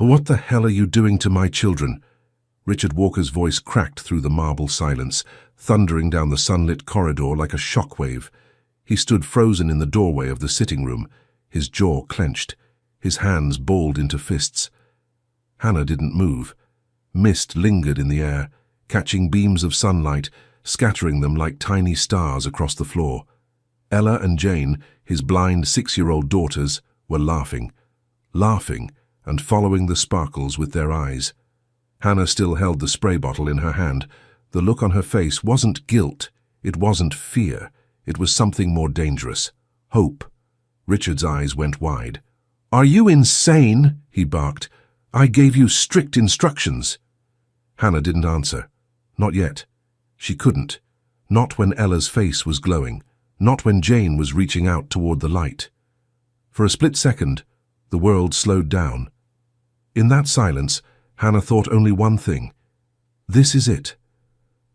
"What the hell are you doing to my children?" Richard Walker's voice cracked through the marble silence, thundering down the sunlit corridor like a shockwave. He stood frozen in the doorway of the sitting room, his jaw clenched, his hands balled into fists. Hannah didn't move. Mist lingered in the air, catching beams of sunlight, scattering them like tiny stars across the floor. Ella and Jane, his blind 6-year-old daughters, were laughing and following the sparkles with their eyes. Hannah still held the spray bottle in her hand. The look on her face wasn't guilt, it wasn't fear, it was something more dangerous. Hope. Richard's eyes went wide. "Are you insane?" he barked. "I gave you strict instructions." Hannah didn't answer. Not yet. She couldn't. Not when Ella's face was glowing. Not when Jane was reaching out toward the light. For a split second, the world slowed down. In that silence, Hannah thought only one thing. This is it.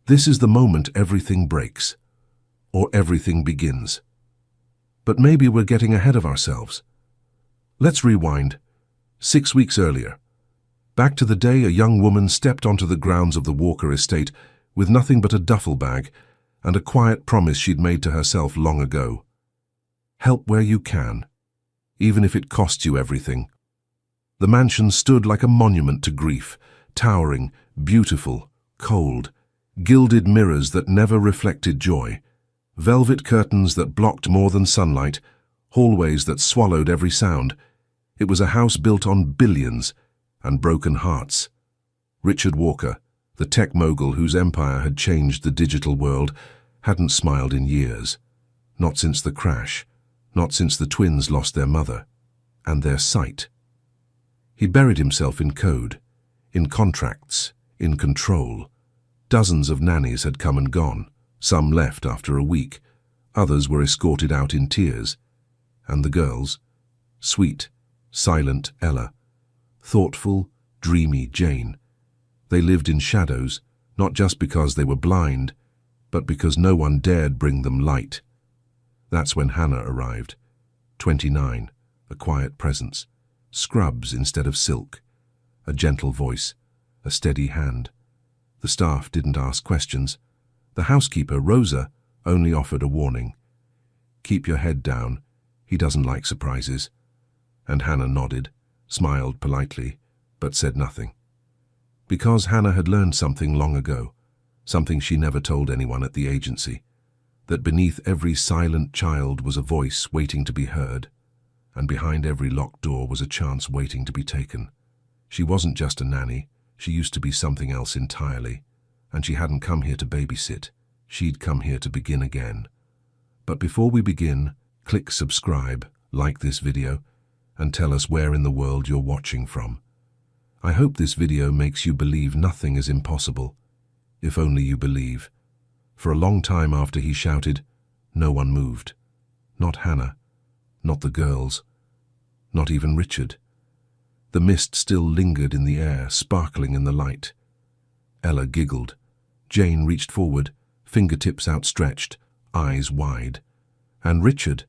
This is the moment everything breaks. Or everything begins. But maybe we're getting ahead of ourselves. Let's rewind. 6 weeks earlier. Back to the day a young woman stepped onto the grounds of the Walker estate with nothing but a duffel bag and a quiet promise she'd made to herself long ago. Help where you can, even if it costs you everything. The mansion stood like a monument to grief, towering, beautiful, cold, gilded mirrors that never reflected joy, velvet curtains that blocked more than sunlight, hallways that swallowed every sound. It was a house built on billions and broken hearts. Richard Walker, the tech mogul whose empire had changed the digital world, hadn't smiled in years. Not since the crash, not since the twins lost their mother and their sight. He buried himself in code, in contracts, in control. Dozens of nannies had come and gone. Some left after a week. Others were escorted out in tears. And the girls? Sweet, silent Ella. Thoughtful, dreamy Jane. They lived in shadows, not just because they were blind, but because no one dared bring them light. That's when Hannah arrived. 29, a quiet presence. Scrubs instead of silk. A gentle voice. A steady hand. The staff didn't ask questions. The housekeeper, Rosa, only offered a warning. "Keep your head down. He doesn't like surprises." And Hannah nodded, smiled politely, but said nothing. Because Hannah had learned something long ago, something she never told anyone at the agency, that beneath every silent child was a voice waiting to be heard, and behind every locked door was a chance waiting to be taken. She wasn't just a nanny, she used to be something else entirely, and she hadn't come here to babysit, she'd come here to begin again. But before we begin, click subscribe, like this video, and tell us where in the world you're watching from. I hope this video makes you believe nothing is impossible, if only you believe. For a long time after he shouted, no one moved. Not Hannah, not the girls, not even Richard. The mist still lingered in the air, sparkling in the light. Ella giggled. Jane reached forward, fingertips outstretched, eyes wide. And Richard,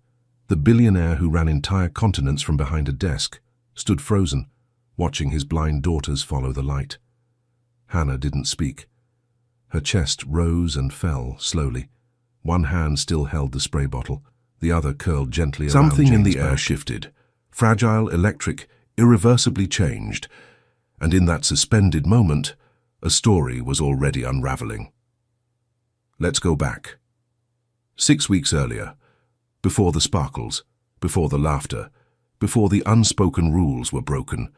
the billionaire who ran entire continents from behind a desk, stood frozen, watching his blind daughters follow the light. Hannah didn't speak. Her chest rose and fell slowly. One hand still held the spray bottle, the other curled gently around Something in Jane's the air back. shifted, fragile, electric, irreversibly changed, and in that suspended moment, a story was already unraveling. Let's go back. 6 weeks earlier, before the sparkles, before the laughter, before the unspoken rules were broken.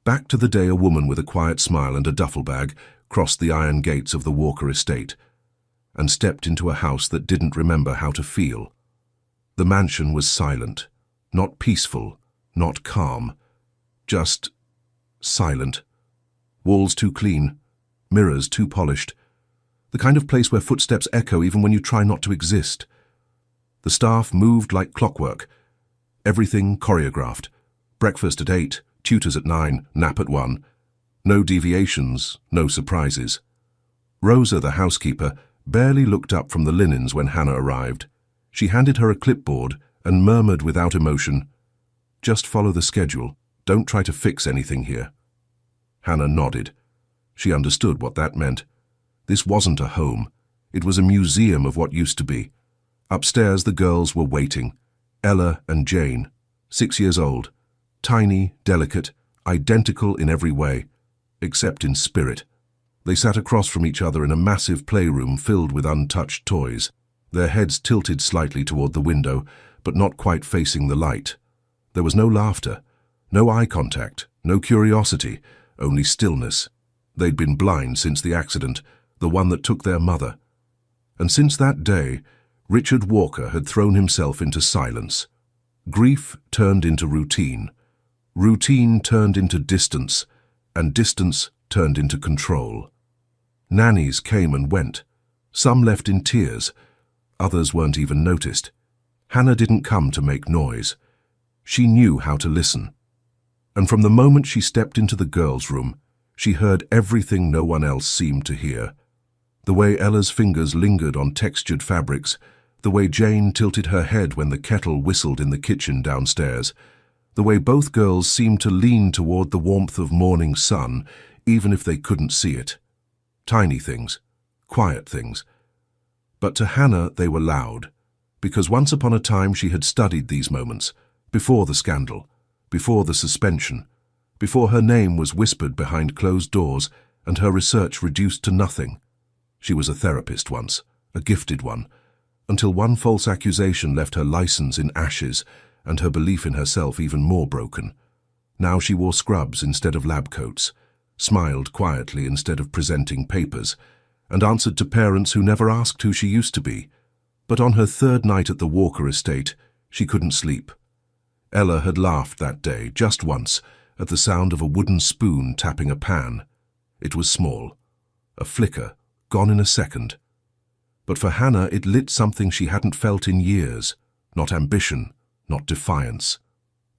Back to the day a woman with a quiet smile and a duffel bag crossed the iron gates of the Walker estate and stepped into a house that didn't remember how to feel. The mansion was silent, not peaceful, not calm, just silent. Walls too clean, mirrors too polished, the kind of place where footsteps echo even when you try not to exist. The staff moved like clockwork, everything choreographed. Breakfast at 8, tutors at 9, nap at 1. No deviations, no surprises. Rosa, the housekeeper, barely looked up from the linens when Hannah arrived. She handed her a clipboard and murmured without emotion, "Just follow the schedule. Don't try to fix anything here. Hannah nodded. She understood what that meant. This wasn't a home. It was a museum of what used to be. Upstairs the girls were waiting. Ella and Jane, 6 years old, tiny, delicate, identical in every way, except in spirit. They sat across from each other in a massive playroom filled with untouched toys, their heads tilted slightly toward the window, but not quite facing the light. There was no laughter, no eye contact, no curiosity, only stillness. They'd been blind since the accident, the one that took their mother. And since that day, Richard Walker had thrown himself into silence. Grief turned into routine. Routine turned into distance, and distance turned into control. Nannies came and went. Some left in tears. Others weren't even noticed. Hannah didn't come to make noise. She knew how to listen. And from the moment she stepped into the girls' room, she heard everything no one else seemed to hear. The way Ella's fingers lingered on textured fabrics, the way Jane tilted her head when the kettle whistled in the kitchen downstairs, the way both girls seemed to lean toward the warmth of morning sun, even if they couldn't see it. Tiny things, quiet things. But to Hannah they were loud, because once upon a time she had studied these moments, before the scandal, before the suspension, before her name was whispered behind closed doors and her research reduced to nothing. She was a therapist once, a gifted one, until one false accusation left her license in ashes and her belief in herself even more broken. Now she wore scrubs instead of lab coats, smiled quietly instead of presenting papers, and answered to parents who never asked who she used to be. But on her third night at the Walker estate, she couldn't sleep. Ella had laughed that day, just once, at the sound of a wooden spoon tapping a pan. It was small, a flicker, gone in a second. But for Hannah it lit something she hadn't felt in years. Not ambition, not defiance.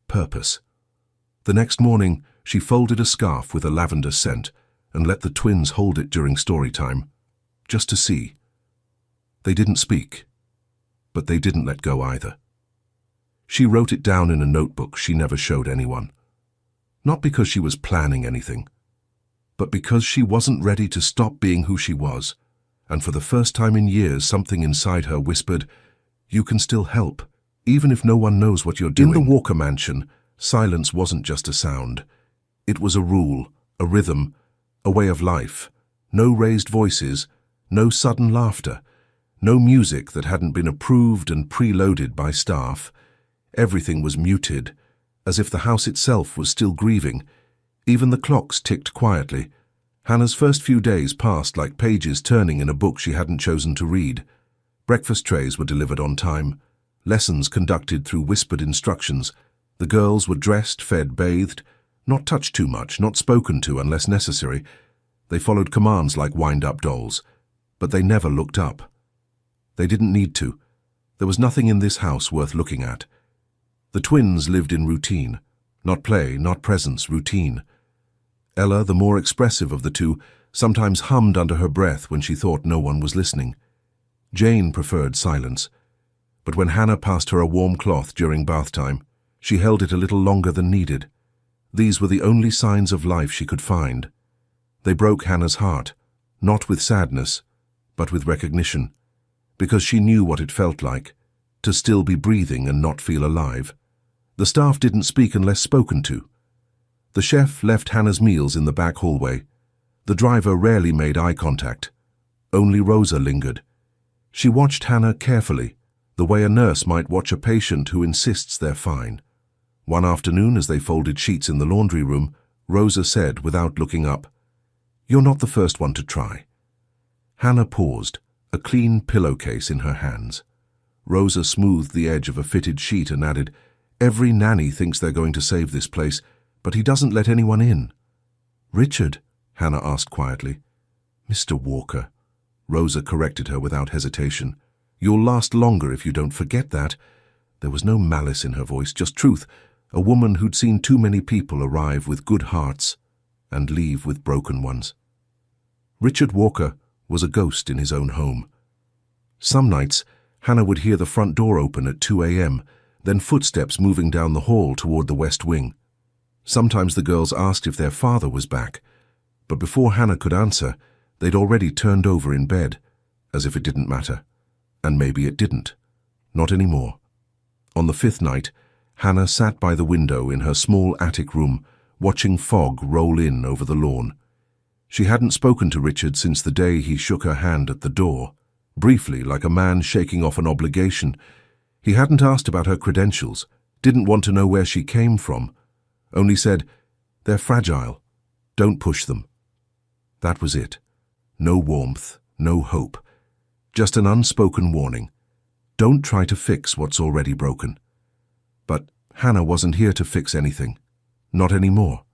Purpose. The next morning, she folded a scarf with a lavender scent and let the twins hold it during story time, just to see. They didn't speak, but they didn't let go either. She wrote it down in a notebook she never showed anyone. Not because she was planning anything, but because she wasn't ready to stop being who she was, and for the first time in years something inside her whispered, "You can still help, even if no one knows what you're doing." In the Walker mansion, silence wasn't just a sound. It was a rule, a rhythm, a way of life. No raised voices, no sudden laughter, no music that hadn't been approved and preloaded by staff. Everything was muted, as if the house itself was still grieving. Even the clocks ticked quietly. Hannah's first few days passed like pages turning in a book she hadn't chosen to read. Breakfast trays were delivered on time, lessons conducted through whispered instructions. The girls were dressed, fed, bathed, not touched too much, not spoken to unless necessary. They followed commands like wind-up dolls, but they never looked up. They didn't need to. There was nothing in this house worth looking at. The twins lived in routine. Not play, not presence, routine. Ella, the more expressive of the two, sometimes hummed under her breath when she thought no one was listening. Jane preferred silence. But when Hannah passed her a warm cloth during bath time, she held it a little longer than needed. These were the only signs of life she could find. They broke Hannah's heart, not with sadness, but with recognition, because she knew what it felt like, to still be breathing and not feel alive. The staff didn't speak unless spoken to. The chef left Hannah's meals in the back hallway. The driver rarely made eye contact. Only Rosa lingered. She watched Hannah carefully, the way a nurse might watch a patient who insists they're fine. One afternoon, as they folded sheets in the laundry room, Rosa said, without looking up, "You're not the first one to try." Hannah paused, a clean pillowcase in her hands. Rosa smoothed the edge of a fitted sheet and added, "Every nanny thinks they're going to save this place, but he doesn't let anyone in." "Richard?" Hannah asked quietly. "Mr. Walker." Rosa corrected her without hesitation. "You'll last longer if you don't forget that." There was no malice in her voice, just truth, a woman who'd seen too many people arrive with good hearts and leave with broken ones. Richard Walker was a ghost in his own home. Some nights, Hannah would hear the front door open at 2 a.m., then footsteps moving down the hall toward the west wing. Sometimes the girls asked if their father was back, But before Hannah could answer, they'd already turned over in bed, as if it didn't matter. And maybe it didn't. Not anymore. On the fifth night, Hannah sat by the window in her small attic room, watching fog roll in over the lawn. She hadn't spoken to Richard since the day he shook her hand at the door, briefly, like a man shaking off an obligation. He hadn't asked about her credentials, didn't want to know where she came from, only said, "They're fragile. Don't push them." That was it. No warmth, no hope. Just an unspoken warning. Don't try to fix what's already broken. But Hannah wasn't here to fix anything. Not anymore.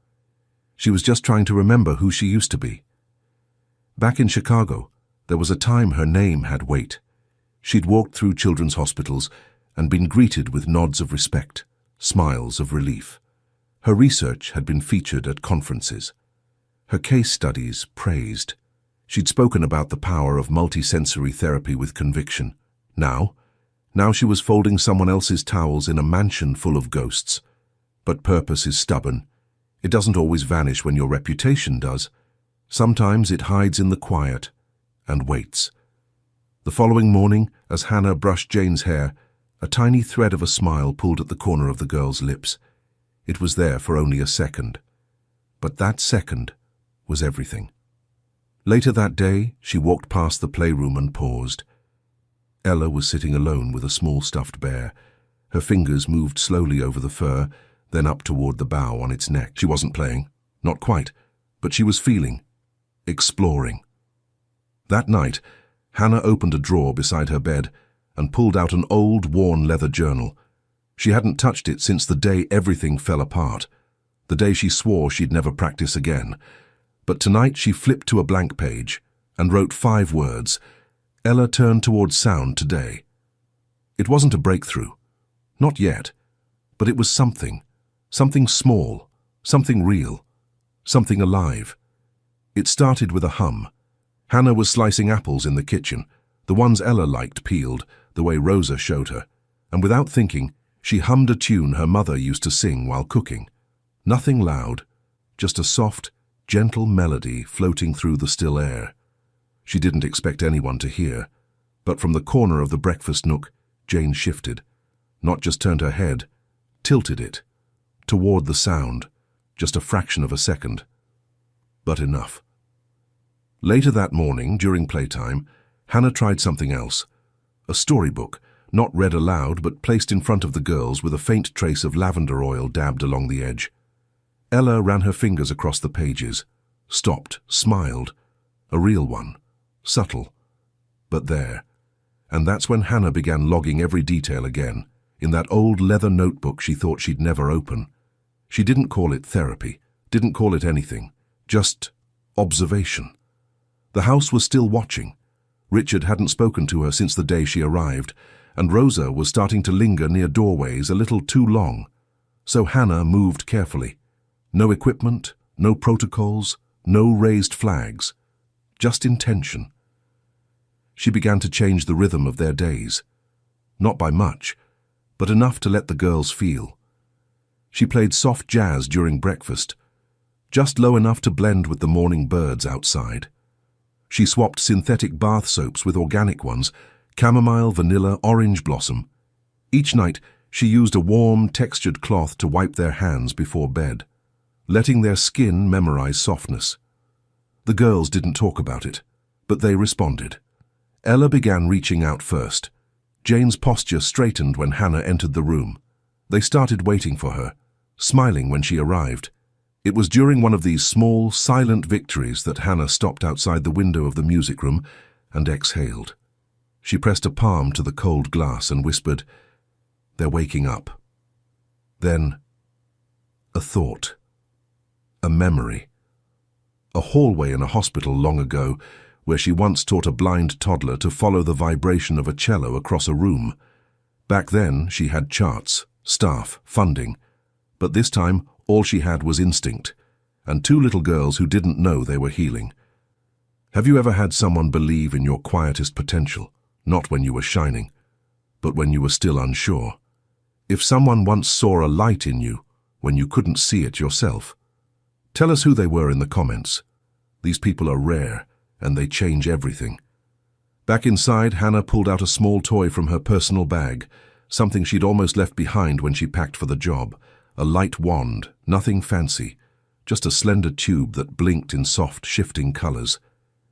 She was just trying to remember who she used to be. Back in Chicago, there was a time her name had weight. She'd walked through children's hospitals and been greeted with nods of respect, smiles of relief. Her research had been featured at conferences. Her case studies praised. She'd spoken about the power of multisensory therapy with conviction. Now she was folding someone else's towels in a mansion full of ghosts. But purpose is stubborn. It doesn't always vanish when your reputation does. Sometimes it hides in the quiet and waits. The following morning, as Hannah brushed Jane's hair, a tiny thread of a smile pulled at the corner of the girl's lips. It was there for only a second. But that second was everything. Later that day, she walked past the playroom and paused. Ella was sitting alone with a small stuffed bear. Her fingers moved slowly over the fur, then up toward the bow on its neck. She wasn't playing, not quite, but she was feeling, exploring. That night, Hannah opened a drawer beside her bed and pulled out an old, worn leather journal. She hadn't touched it since the day everything fell apart, the day she swore she'd never practice again. But tonight she flipped to a blank page and wrote 5 words. Ella turned towards sound today. It wasn't a breakthrough. Not yet. But it was something. Something small. Something real. Something alive. It started with a hum. Hannah was slicing apples in the kitchen, the ones Ella liked peeled, the way Rosa showed her, and without thinking, she hummed a tune her mother used to sing while cooking. Nothing loud, just a soft, gentle melody floating through the still air. She didn't expect anyone to hear, but from the corner of the breakfast nook, Jane shifted, not just turned her head, tilted it, toward the sound, just a fraction of a second. But enough. Later that morning, during playtime, Hannah tried something else. A storybook, not read aloud but placed in front of the girls with a faint trace of lavender oil dabbed along the edge. Ella ran her fingers across the pages, stopped, smiled. A real one, subtle, but there. And that's when Hannah began logging every detail again, in that old leather notebook she thought she'd never open. She didn't call it therapy, didn't call it anything, just observation. The house was still watching. Richard hadn't spoken to her since the day she arrived, and Rosa was starting to linger near doorways a little too long. So Hannah moved carefully. No equipment, no protocols, no raised flags, just intention. She began to change the rhythm of their days. Not by much, but enough to let the girls feel. She played soft jazz during breakfast, just low enough to blend with the morning birds outside. She swapped synthetic bath soaps with organic ones, chamomile, vanilla, orange blossom. Each night, she used a warm, textured cloth to wipe their hands before bed, letting their skin memorize softness. The girls didn't talk about it, but they responded. Ella began reaching out first. Jane's posture straightened when Hannah entered the room. They started waiting for her, smiling when she arrived. It was during one of these small, silent victories that Hannah stopped outside the window of the music room and exhaled. She pressed a palm to the cold glass and whispered, "They're waking up." Then, a thought. A memory. A hallway in a hospital long ago, where she once taught a blind toddler to follow the vibration of a cello across a room. Back then, she had charts, staff, funding, but this time all she had was instinct, and 2 little girls who didn't know they were healing. Have you ever had someone believe in your quietest potential, not when you were shining, but when you were still unsure? If someone once saw a light in you when you couldn't see it yourself, tell us who they were in the comments. These people are rare, and they change everything. Back inside, Hannah pulled out a small toy from her personal bag, something she'd almost left behind when she packed for the job. A light wand, nothing fancy, just a slender tube that blinked in soft, shifting colors.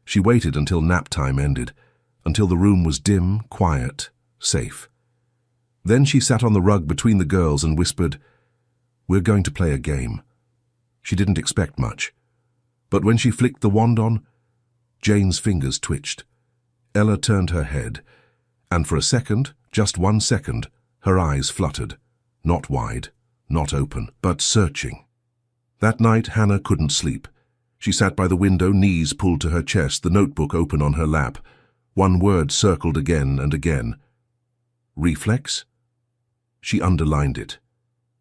She waited until nap time ended, until the room was dim, quiet, safe. Then she sat on the rug between the girls and whispered, "We're going to play a game." She didn't expect much. But when she flicked the wand on, Jane's fingers twitched. Ella turned her head, and for a second, just 1 second, her eyes fluttered. Not wide, not open, but searching. That night, Hannah couldn't sleep. She sat by the window, knees pulled to her chest, the notebook open on her lap. One word circled again and again. Reflex? She underlined it,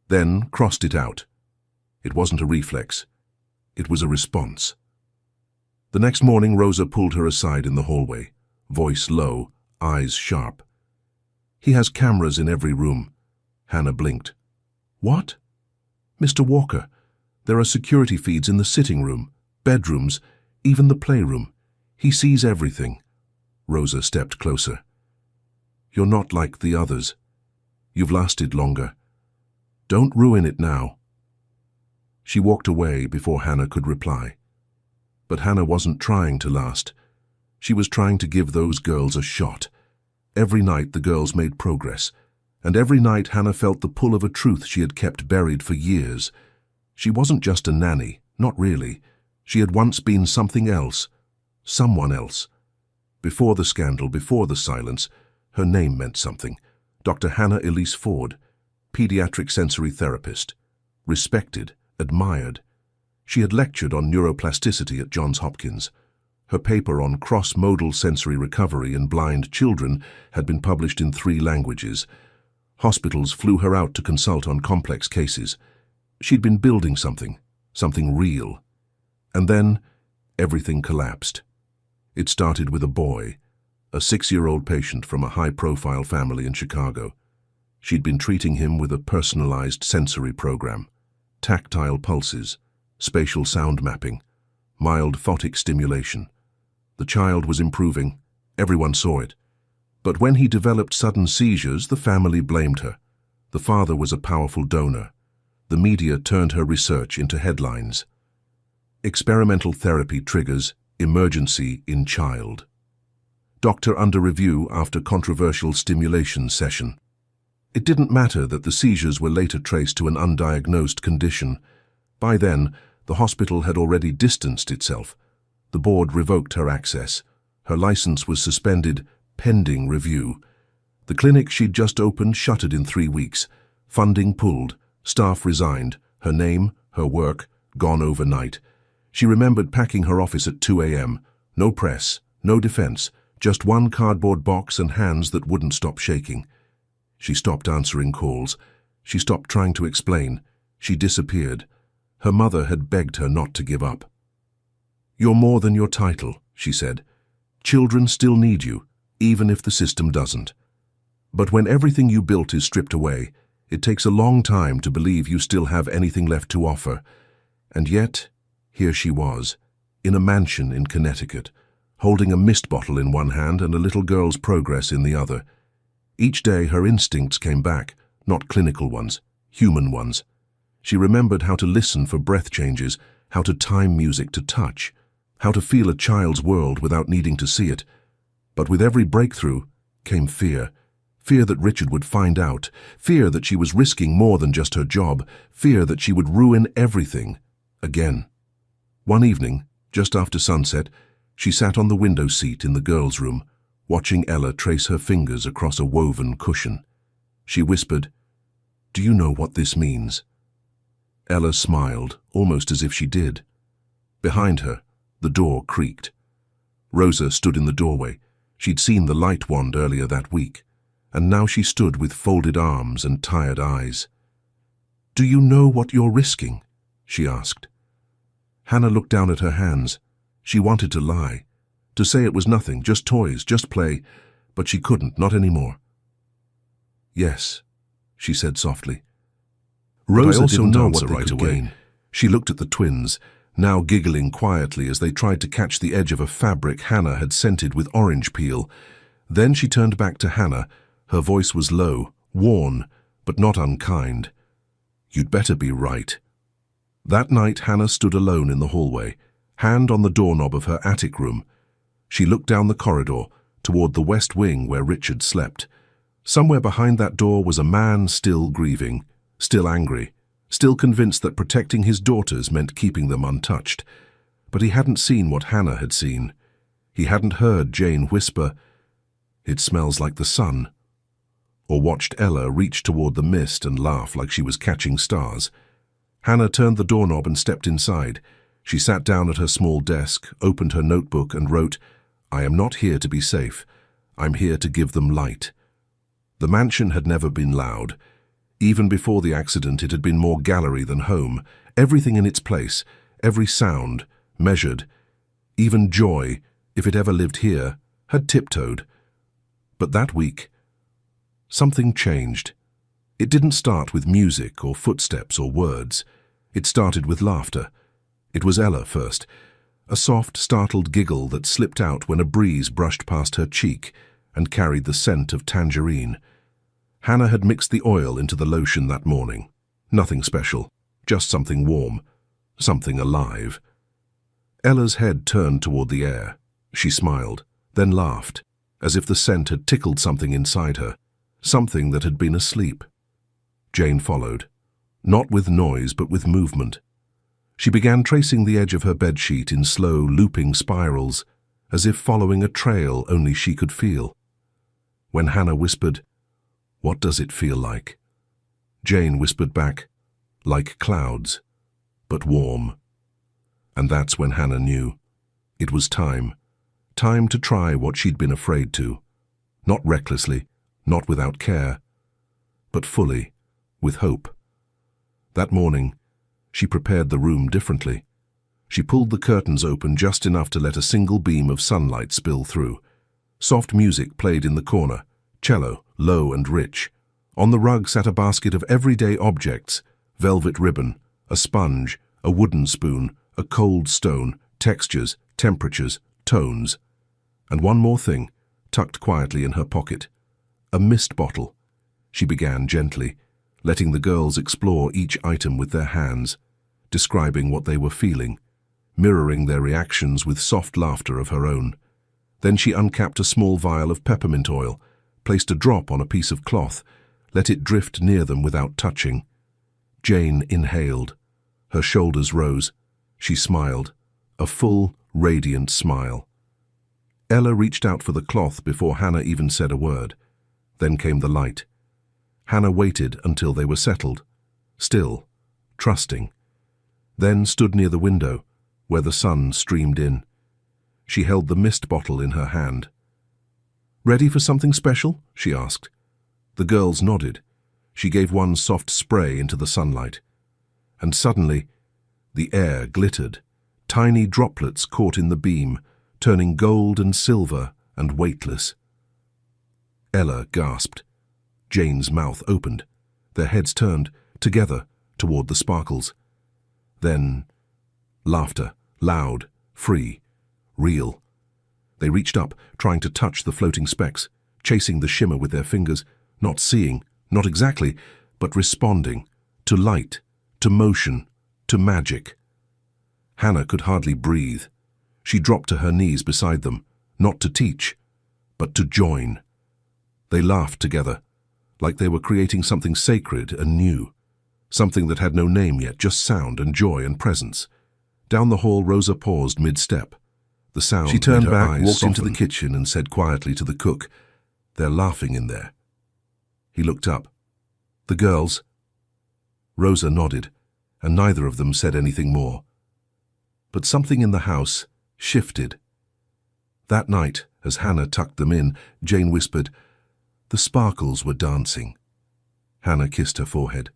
then crossed it out. It wasn't a reflex. It was a response. The next morning, Rosa pulled her aside in the hallway, voice low, eyes sharp. "He has cameras in every room." Hannah blinked. "What?" "Mr. Walker, there are security feeds in the sitting room, bedrooms, even the playroom. He sees everything." Rosa stepped closer. "You're not like the others. You've lasted longer. Don't ruin it now." She walked away before Hannah could reply. But Hannah wasn't trying to last. She was trying to give those girls a shot. Every night the girls made progress, and every night Hannah felt the pull of a truth she had kept buried for years. She wasn't just a nanny, not really. She had once been something else, someone else. Before the scandal, before the silence, her name meant something. Dr. Hannah Elise Ford, pediatric sensory therapist. Respected, admired. She had lectured on neuroplasticity at Johns Hopkins. Her paper on cross-modal sensory recovery in blind children had been published in 3 languages. Hospitals flew her out to consult on complex cases. She'd been building something real. And then, everything collapsed. It started with a boy, a 6-year-old patient from a high-profile family in Chicago. She'd been treating him with a personalized sensory program, tactile pulses, spatial sound mapping, mild photic stimulation. The child was improving. Everyone saw it. But when he developed sudden seizures, the family blamed her. The father was a powerful donor. The media turned her research into headlines. Experimental therapy triggers emergency in child. Doctor under review after controversial stimulation session. It didn't matter that the seizures were later traced to an undiagnosed condition. By then, the hospital had already distanced itself. The board revoked her access. Her license was suspended, pending review. The clinic she'd just opened shuttered in 3 weeks. Funding pulled. Staff resigned. Her name, her work, gone overnight. She remembered packing her office at 2 a.m. No press, no defense, just one cardboard box and hands that wouldn't stop shaking. She stopped answering calls. She stopped trying to explain. She disappeared. Her mother had begged her not to give up. "You're more than your title," she said. "Children still need you, even if the system doesn't. But when everything you built is stripped away, it takes a long time to believe you still have anything left to offer." And yet, here she was, in a mansion in Connecticut, holding a mist bottle in one hand and a little girl's progress in the other. Each day her instincts came back, not clinical ones, human ones. She remembered how to listen for breath changes, how to time music to touch, how to feel a child's world without needing to see it. But with every breakthrough came fear. Fear that Richard would find out, fear that she was risking more than just her job, fear that she would ruin everything, again. One evening, just after sunset, she sat on the window seat in the girls' room, watching Ella trace her fingers across a woven cushion. She whispered, "Do you know what this means?" Ella smiled, almost as if she did. Behind her, the door creaked. Rosa stood in the doorway. She'd seen the light wand earlier that week, and now she stood with folded arms and tired eyes. "Do you know what you're risking?" she asked. Hannah looked down at her hands. She wanted to lie, to say it was nothing, just toys, just play, but she couldn't, not anymore. "Yes," she said softly. Rosa didn't answer right away. She looked at the twins. now giggling quietly as they tried to catch the edge of a fabric Hannah had scented with orange peel. Then she turned back to Hannah. Her voice was low, worn, but not unkind. "You'd better be right." That night Hannah stood alone in the hallway, hand on the doorknob of her attic room. She looked down the corridor, toward the west wing where Richard slept. Somewhere behind that door was a man still grieving, still angry, still convinced that protecting his daughters meant keeping them untouched. But he hadn't seen what Hannah had seen. He hadn't heard Jane whisper, "It smells like the sun," or watched Ella reach toward the mist and laugh like she was catching stars. Hannah turned the doorknob and stepped inside. She sat down at her small desk, opened her notebook and wrote, "I am not here to be safe. I'm here to give them light." The mansion had never been loud. Even before the accident, it had been more gallery than home. Everything in its place, every sound, measured. Even joy, if it ever lived here, had tiptoed. But that week, something changed. It didn't start with music or footsteps or words. It started with laughter. It was Ella first, a soft, startled giggle that slipped out when a breeze brushed past her cheek and carried the scent of tangerine. Hannah had mixed the oil into the lotion that morning. Nothing special, just something warm, something alive. Ella's head turned toward the air. She smiled, then laughed, as if the scent had tickled something inside her, something that had been asleep. Jane followed, not with noise but with movement. She began tracing the edge of her bedsheet in slow, looping spirals, as if following a trail only she could feel. When Hannah whispered, "What does it feel like?" Jane whispered back, "Like clouds, but warm." And that's when Hannah knew. It was time. Time to try what she'd been afraid to. Not recklessly, not without care, but fully, with hope. That morning, she prepared the room differently. She pulled the curtains open just enough to let a single beam of sunlight spill through. Soft music played in the corner, cello, low and rich. On the rug sat a basket of everyday objects, velvet ribbon, a sponge, a wooden spoon, a cold stone, textures, temperatures, tones. And one more thing, tucked quietly in her pocket. A mist bottle. She began gently, letting the girls explore each item with their hands, describing what they were feeling, mirroring their reactions with soft laughter of her own. Then she uncapped a small vial of peppermint oil, placed a drop on a piece of cloth, let it drift near them without touching. Jane inhaled. Her shoulders rose. She smiled, a full, radiant smile. Ella reached out for the cloth before Hannah even said a word. Then came the light. Hannah waited until they were settled, still, trusting. Then stood near the window, where the sun streamed in. She held the mist bottle in her hand. "Ready for something special?" she asked. The girls nodded. She gave one soft spray into the sunlight. And suddenly, the air glittered. Tiny droplets caught in the beam, turning gold and silver and weightless. Ella gasped. Jane's mouth opened. Their heads turned, together, toward the sparkles. Then, laughter, loud, free, real. They reached up, trying to touch the floating specks, chasing the shimmer with their fingers, not seeing, not exactly, but responding, to light, to motion, to magic. Hannah could hardly breathe. She dropped to her knees beside them, not to teach, but to join. They laughed together, like they were creating something sacred and new, something that had no name yet, just sound and joy and presence. Down the hall, Rosa paused mid-step. The sound She turned made her back, eyes walked soften. into the kitchen and said quietly to the cook, "They're laughing in there." He looked up. "The girls?" Rosa nodded, and neither of them said anything more. But something in the house shifted. That night, as Hannah tucked them in, Jane whispered, "The sparkles were dancing." Hannah kissed her forehead.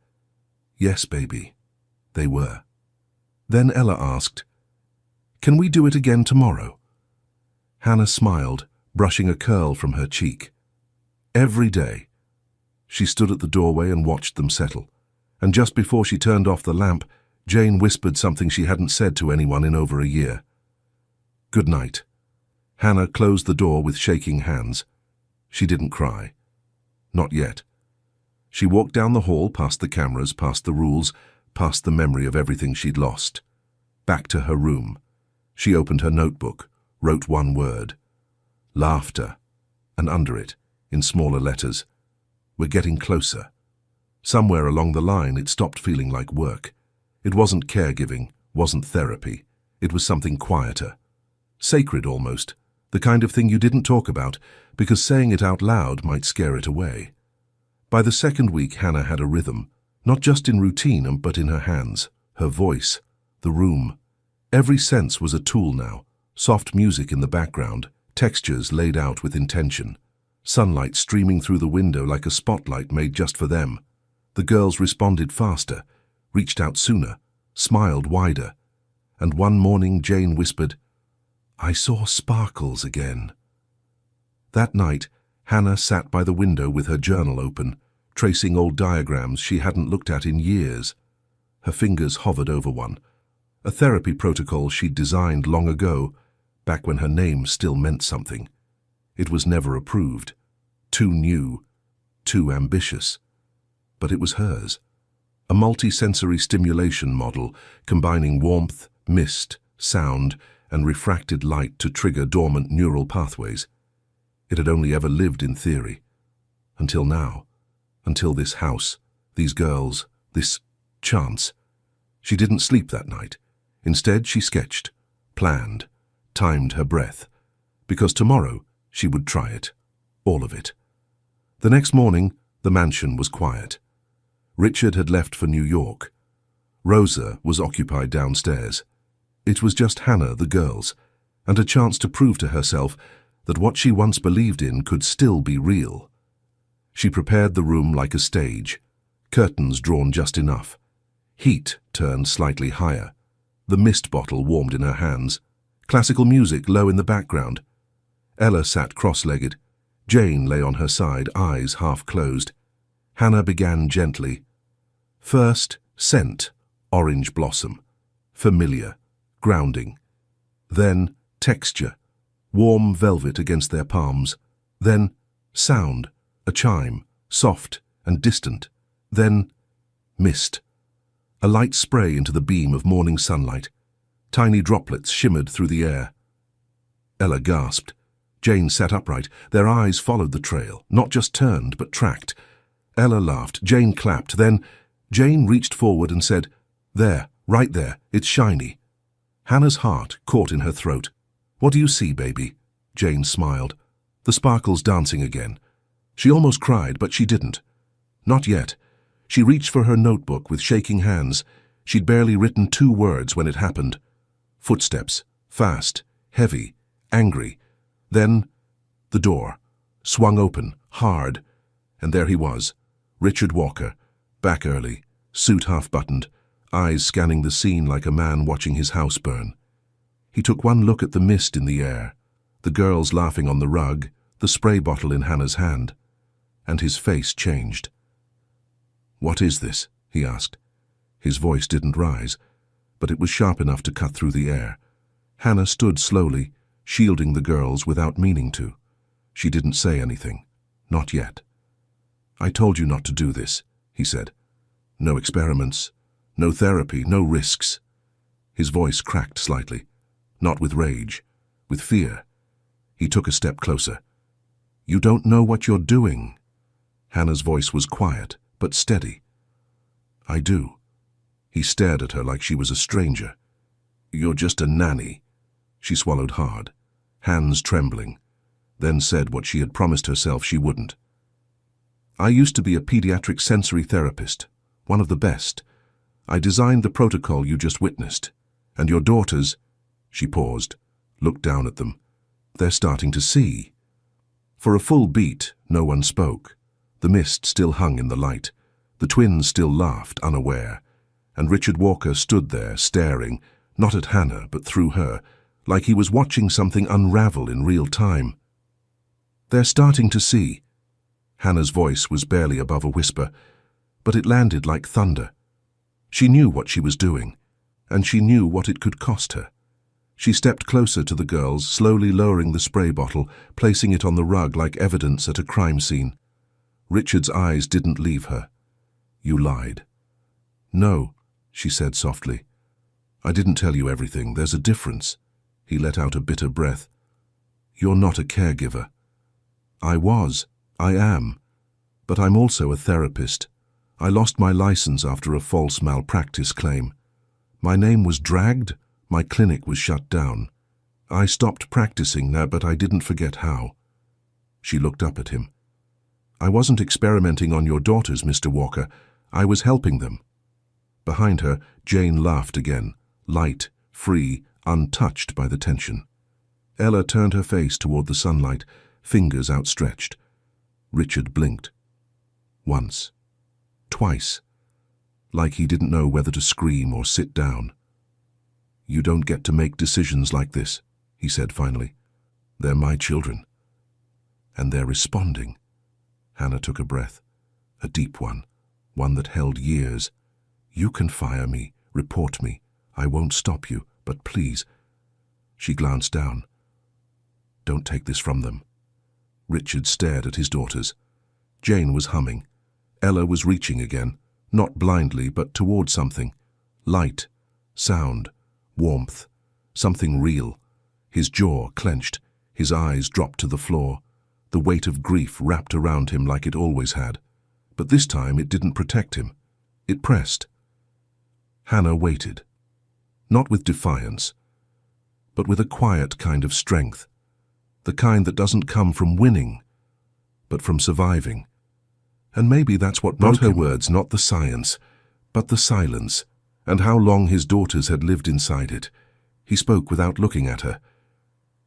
"Yes, baby, they were." Then Ella asked, "Can we do it again tomorrow?" Hannah smiled, brushing a curl from her cheek. "Every day." She stood at the doorway and watched them settle. And just before she turned off the lamp, Jane whispered something she hadn't said to anyone in over a year. "Good night." Hannah closed the door with shaking hands. She didn't cry. Not yet. She walked down the hall, past the cameras, past the rules, past the memory of everything she'd lost. Back to her room. She opened her notebook, wrote one word. Laughter. And under it, in smaller letters, "We're getting closer." Somewhere along the line, it stopped feeling like work. It wasn't caregiving, wasn't therapy. It was something quieter. Sacred almost. The kind of thing you didn't talk about, because saying it out loud might scare it away. By the second week, Hannah had a rhythm, not just in routine, but in her hands, her voice, the room. Every sense was a tool now. Soft music in the background, textures laid out with intention. Sunlight streaming through the window like a spotlight made just for them. The girls responded faster, reached out sooner, smiled wider. And one morning Jane whispered, "I saw sparkles again." That night, Hannah sat by the window with her journal open, tracing old diagrams she hadn't looked at in years. Her fingers hovered over one, a therapy protocol she'd designed long ago, back when her name still meant something. It was never approved. Too new, too ambitious. But it was hers. A multi-sensory stimulation model combining warmth, mist, sound, and refracted light to trigger dormant neural pathways. It had only ever lived in theory. Until now. Until this house, these girls, this chance. She didn't sleep that night. Instead, she sketched, planned, timed her breath. Because tomorrow, she would try it. All of it. The next morning, the mansion was quiet. Richard had left for New York. Rosa was occupied downstairs. It was just Hannah, the girls, and a chance to prove to herself that what she once believed in could still be real. She prepared the room like a stage, curtains drawn just enough, heat turned slightly higher, the mist bottle warmed in her hands, classical music low in the background. Ella sat cross-legged. Jane lay on her side, eyes half closed. Hannah began gently. First, scent, orange blossom, familiar, grounding. Then, texture, warm velvet against their palms. Then, sound, a chime, soft and distant. Then, mist. A light spray into the beam of morning sunlight. Tiny droplets shimmered through the air. Ella gasped. Jane sat upright. Their eyes followed the trail, not just turned, but tracked. Ella laughed. Jane clapped. Then Jane reached forward and said, "There, right there, it's shiny." Hannah's heart caught in her throat. "What do you see, baby?" Jane smiled. The sparkles dancing again. She almost cried, but she didn't. Not yet. She reached for her notebook with shaking hands. She'd barely written 2 words when it happened. Footsteps, fast, heavy, angry. Then, the door, swung open, hard, and there he was, Richard Walker, back early, suit half-buttoned, eyes scanning the scene like a man watching his house burn. He took one look at the mist in the air, the girls laughing on the rug, the spray bottle in Hannah's hand, and his face changed. "What is this?" he asked. His voice didn't rise, but it was sharp enough to cut through the air. Hannah stood slowly, shielding the girls without meaning to. She didn't say anything. Not yet. "I told you not to do this," he said. "No experiments, no therapy, no risks." His voice cracked slightly, not with rage, with fear. He took a step closer. "You don't know what you're doing." Hannah's voice was quiet, but steady. "I do." He stared at her like she was a stranger. "You're just a nanny." She swallowed hard, hands trembling, then said what she had promised herself she wouldn't. "I used to be a pediatric sensory therapist, one of the best. I designed the protocol you just witnessed. And your daughters—" She paused, looked down at them. "They're starting to see." For a full beat, no one spoke. The mist still hung in the light. The twins still laughed, unaware. And Richard Walker stood there, staring, not at Hannah, but through her, like he was watching something unravel in real time. "They're starting to see." Hannah's voice was barely above a whisper, but it landed like thunder. She knew what she was doing, and she knew what it could cost her. She stepped closer to the girls, slowly lowering the spray bottle, placing it on the rug like evidence at a crime scene. Richard's eyes didn't leave her. "You lied." "No," she said softly. "I didn't tell you everything. There's a difference." He let out a bitter breath. "You're not a caregiver." "I was. I am. But I'm also a therapist. I lost my license after a false malpractice claim. My name was dragged, my clinic was shut down. I stopped practicing there, but I didn't forget how." She looked up at him. "I wasn't experimenting on your daughters, Mr. Walker. I was helping them." Behind her, Jane laughed again, light, free, untouched by the tension. Ella turned her face toward the sunlight, fingers outstretched. Richard blinked. Once. Twice. Like he didn't know whether to scream or sit down. "You don't get to make decisions like this," he said finally. "They're my children. And they're responding." Hannah took a breath, a deep one that held years. "You can fire me, report me. I won't stop you, but please." She glanced down. "Don't take this from them." Richard stared at his daughters. Jane was humming. Ella was reaching again, not blindly, but toward something. Light, sound, warmth, something real. His jaw clenched, his eyes dropped to the floor. The weight of grief wrapped around him like it always had. But this time it didn't protect him. It pressed. Hannah waited. Not with defiance, but with a quiet kind of strength. The kind that doesn't come from winning, but from surviving. And maybe that's what broke him. Not her words, not the science, but the silence, and how long his daughters had lived inside it. He spoke without looking at her.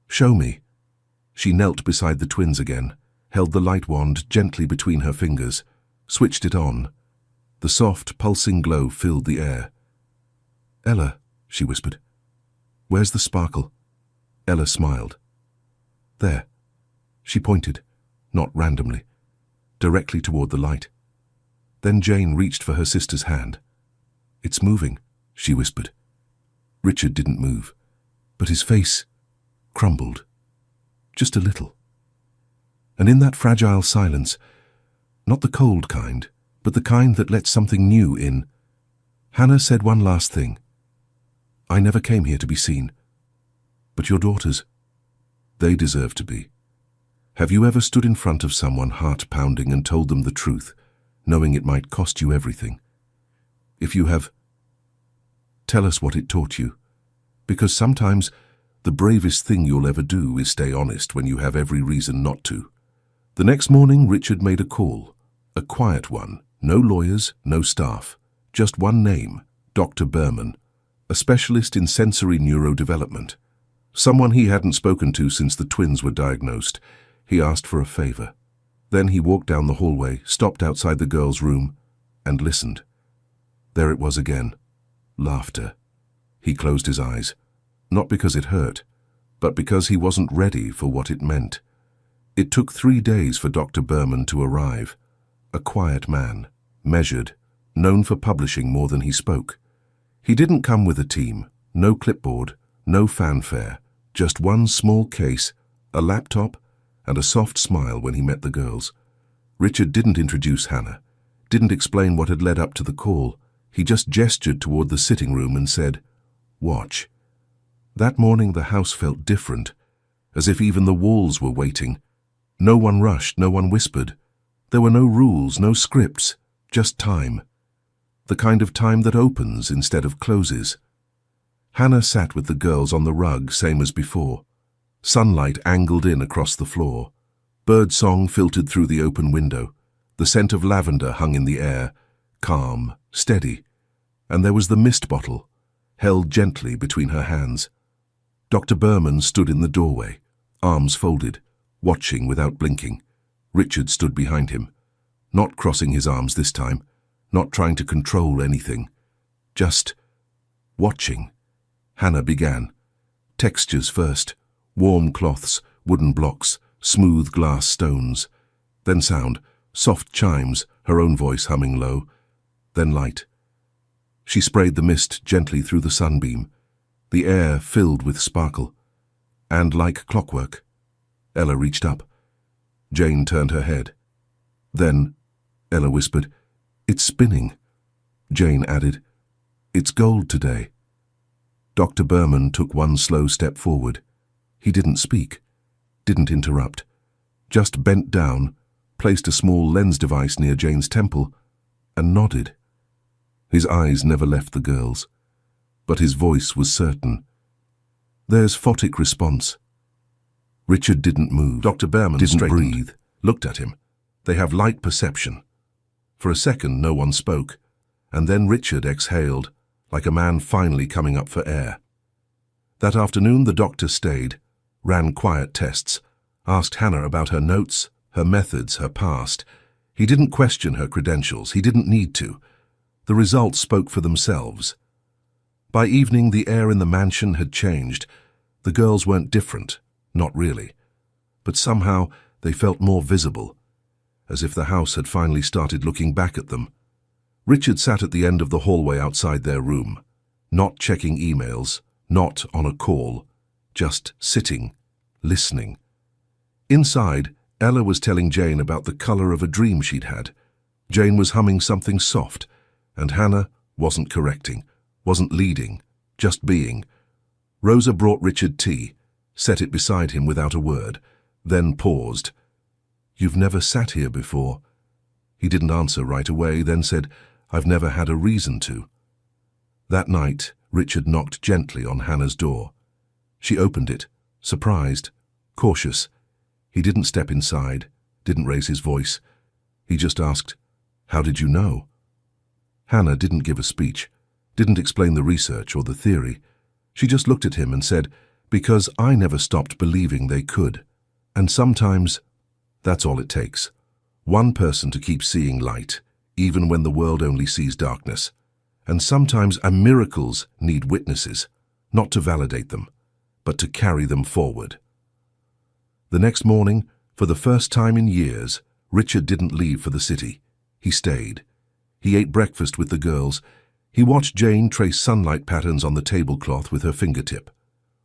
"Show me." She knelt beside the twins again, held the light wand gently between her fingers, switched it on. The soft, pulsing glow filled the air. "Ella," she whispered, "where's the sparkle?" Ella smiled. "There." She pointed, not randomly, directly toward the light. Then Jane reached for her sister's hand. "It's moving," she whispered. Richard didn't move, but his face crumbled. Just a little. And in that fragile silence, not the cold kind, but the kind that lets something new in, Hannah said one last thing. "I never came here to be seen. But your daughters, they deserve to be. Have you ever stood in front of someone heart-pounding and told them the truth, knowing it might cost you everything? If you have, tell us what it taught you. Because sometimes the bravest thing you'll ever do is stay honest when you have every reason not to." The next morning, Richard made a call. A quiet one. No lawyers, no staff. Just one name, Dr. Berman, a specialist in sensory neurodevelopment. Someone he hadn't spoken to since the twins were diagnosed. He asked for a favor. Then he walked down the hallway, stopped outside the girls' room, and listened. There it was again. Laughter. He closed his eyes. Not because it hurt, but because he wasn't ready for what it meant. It took 3 days for Dr. Berman to arrive. A quiet man, measured, known for publishing more than he spoke. He didn't come with a team, no clipboard, no fanfare, just one small case, a laptop, and a soft smile when he met the girls. Richard didn't introduce Hannah, didn't explain what had led up to the call. He just gestured toward the sitting room and said, "Watch." That morning the house felt different, as if even the walls were waiting. No one rushed, no one whispered. There were no rules, no scripts, just time. The kind of time that opens instead of closes. Hannah sat with the girls on the rug, same as before. Sunlight angled in across the floor. Bird song filtered through the open window. The scent of lavender hung in the air, calm, steady. And there was the mist bottle, held gently between her hands. Dr. Berman stood in the doorway, arms folded, watching without blinking. Richard stood behind him, not crossing his arms this time, not trying to control anything, just watching. Hannah began. Textures first, warm cloths, wooden blocks, smooth glass stones. Then sound, soft chimes, her own voice humming low. Then light. She sprayed the mist gently through the sunbeam. The air filled with sparkle. And like clockwork, Ella reached up. Jane turned her head. Then, Ella whispered, "It's spinning." Jane added, "It's gold today." Dr. Berman took one slow step forward. He didn't speak, didn't interrupt, just bent down, placed a small lens device near Jane's temple, and nodded. His eyes never left the girls, but his voice was certain. There's photic response. Richard didn't move. Dr. Berman didn't breathe, looked at him. They have light perception. For a second, no one spoke, and then Richard exhaled, like a man finally coming up for air. That afternoon, the doctor stayed, ran quiet tests, asked Hannah about her notes, her methods, her past. He didn't question her credentials. He didn't need to. The results spoke for themselves. By evening, the air in the mansion had changed. The girls weren't different, not really. But somehow, they felt more visible, as if the house had finally started looking back at them. Richard sat at the end of the hallway outside their room, not checking emails, not on a call, just sitting, listening. Inside, Ella was telling Jane about the color of a dream she'd had. Jane was humming something soft, and Hannah wasn't correcting, wasn't leading, just being. Rosa brought Richard tea, set it beside him without a word, then paused. "You've never sat here before." He didn't answer right away, then said, "I've never had a reason to." That night, Richard knocked gently on Hannah's door. She opened it, surprised, cautious. He didn't step inside, didn't raise his voice. He just asked, "How did you know?" Hannah didn't give a speech, didn't explain the research or the theory. She just looked at him and said, "Because I never stopped believing they could. And sometimes, that's all it takes. One person to keep seeing light, even when the world only sees darkness. And sometimes miracles need witnesses, not to validate them, but to carry them forward." The next morning, for the first time in years, Richard didn't leave for the city. He stayed. He ate breakfast with the girls. He watched Jane trace sunlight patterns on the tablecloth with her fingertip.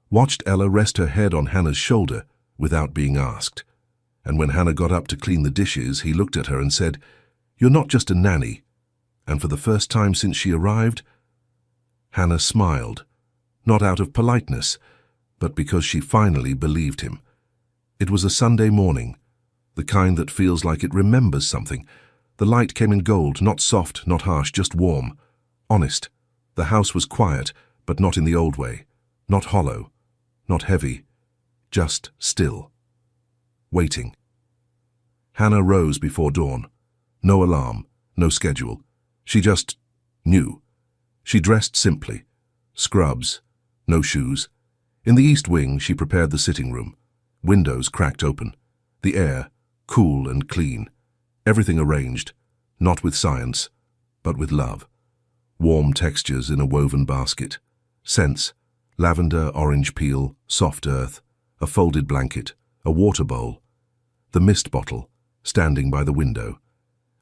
Watched Ella rest her head on Hannah's shoulder without being asked. And when Hannah got up to clean the dishes, he looked at her and said, "You're not just a nanny." And for the first time since she arrived, Hannah smiled, not out of politeness, but because she finally believed him. It was a Sunday morning, the kind that feels like it remembers something. The light came in gold, not soft, not harsh, just warm, honest. The house was quiet, but not in the old way, not hollow, not heavy, just still. Waiting. Hannah rose before dawn. No alarm, no schedule. She just knew. She dressed simply. Scrubs, no shoes. In the east wing, she prepared the sitting room. Windows cracked open. The air, cool and clean. Everything arranged, not with science, but with love. Warm textures in a woven basket. Scents, lavender, orange peel, soft earth, a folded blanket, a water bowl. The mist bottle, standing by the window.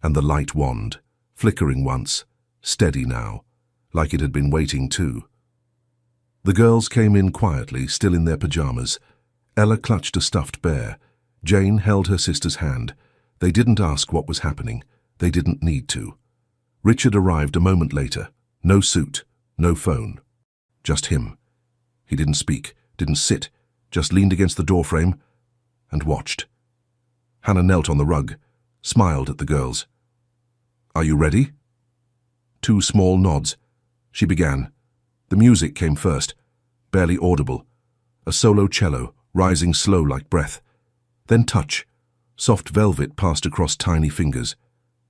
And the light wand, flickering once, steady now, like it had been waiting too. The girls came in quietly, still in their pajamas. Ella clutched a stuffed bear. Jane held her sister's hand. They didn't ask what was happening. They didn't need to. Richard arrived a moment later. No suit, no phone. Just him. He didn't speak, didn't sit, just leaned against the doorframe and watched. Hannah knelt on the rug, smiled at the girls. "Are you ready?" Two small nods. She began. The music came first, barely audible. A solo cello, rising slow like breath. Then touch. Soft velvet passed across tiny fingers.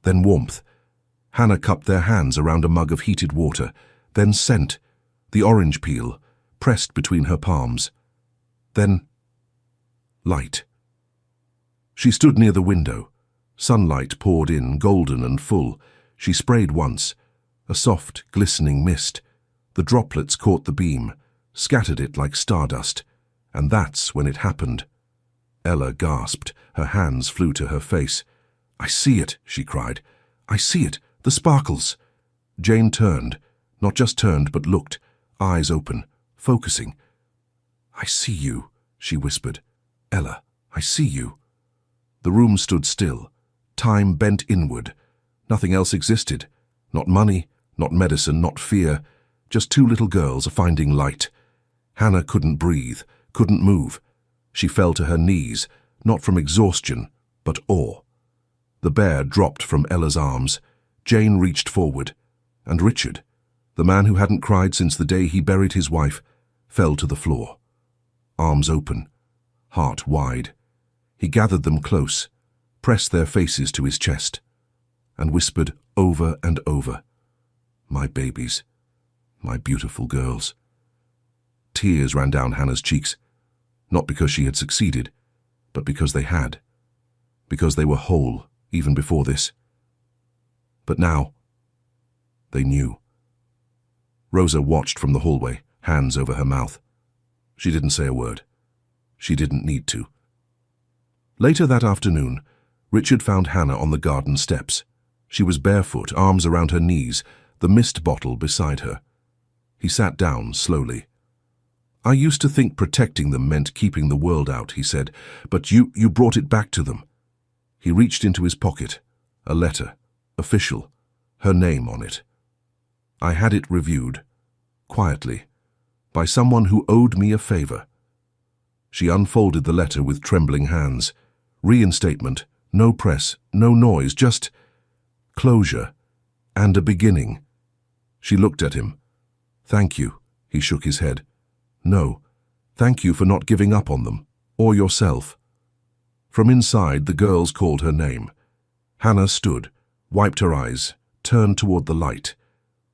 Then warmth. Hannah cupped their hands around a mug of heated water. Then scent. The orange peel, pressed between her palms. Then light. She stood near the window. Sunlight poured in, golden and full. She sprayed once. A soft, glistening mist. The droplets caught the beam, scattered it like stardust. And that's when it happened. Ella gasped. Her hands flew to her face. "I see it," she cried. "I see it. The sparkles." Jane turned, Not just turned, but looked, eyes open, focusing. "I see you," she whispered. "Ella, I see you." The room stood still. Time bent inward. Nothing else existed. Not money, not medicine, not fear. Just two little girls finding light. Hannah couldn't breathe, couldn't move. She fell to her knees, not from exhaustion, but awe. The bear dropped from Ella's arms. Jane reached forward. And Richard, the man who hadn't cried since the day he buried his wife, fell to the floor. Arms open, heart wide. He gathered them close, pressed their faces to his chest, and whispered over and over, "My babies, my beautiful girls." Tears ran down Hannah's cheeks, not because she had succeeded, but because they had. Because they were whole, even before this. But now, they knew. Rosa watched from the hallway, hands over her mouth. She didn't say a word. She didn't need to. Later that afternoon, Richard found Hannah on the garden steps. She was barefoot, arms around her knees, the mist bottle beside her. He sat down slowly. "I used to think protecting them meant keeping the world out," he said, "but you brought it back to them." He reached into his pocket. A letter, official, her name on it. "I had it reviewed, quietly, by someone who owed me a favor." She unfolded the letter with trembling hands. Reinstatement, no press, no noise, just closure and a beginning. She looked at him. "Thank you," he shook his head. "No, thank you for not giving up on them, or yourself." From inside, the girls called her name. Hannah stood, wiped her eyes, turned toward the light.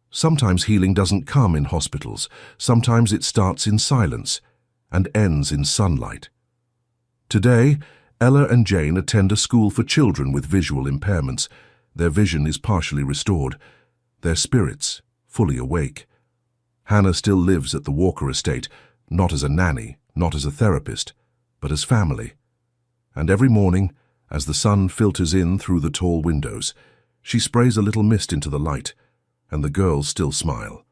Sometimes healing doesn't come in hospitals. Sometimes it starts in silence and ends in sunlight. Today, Ella and Jane attend a school for children with visual impairments. Their vision is partially restored, their spirits fully awake. Hannah still lives at the Walker estate, not as a nanny, not as a therapist, but as family. And every morning, as the sun filters in through the tall windows, she sprays a little mist into the light, and the girls still smile.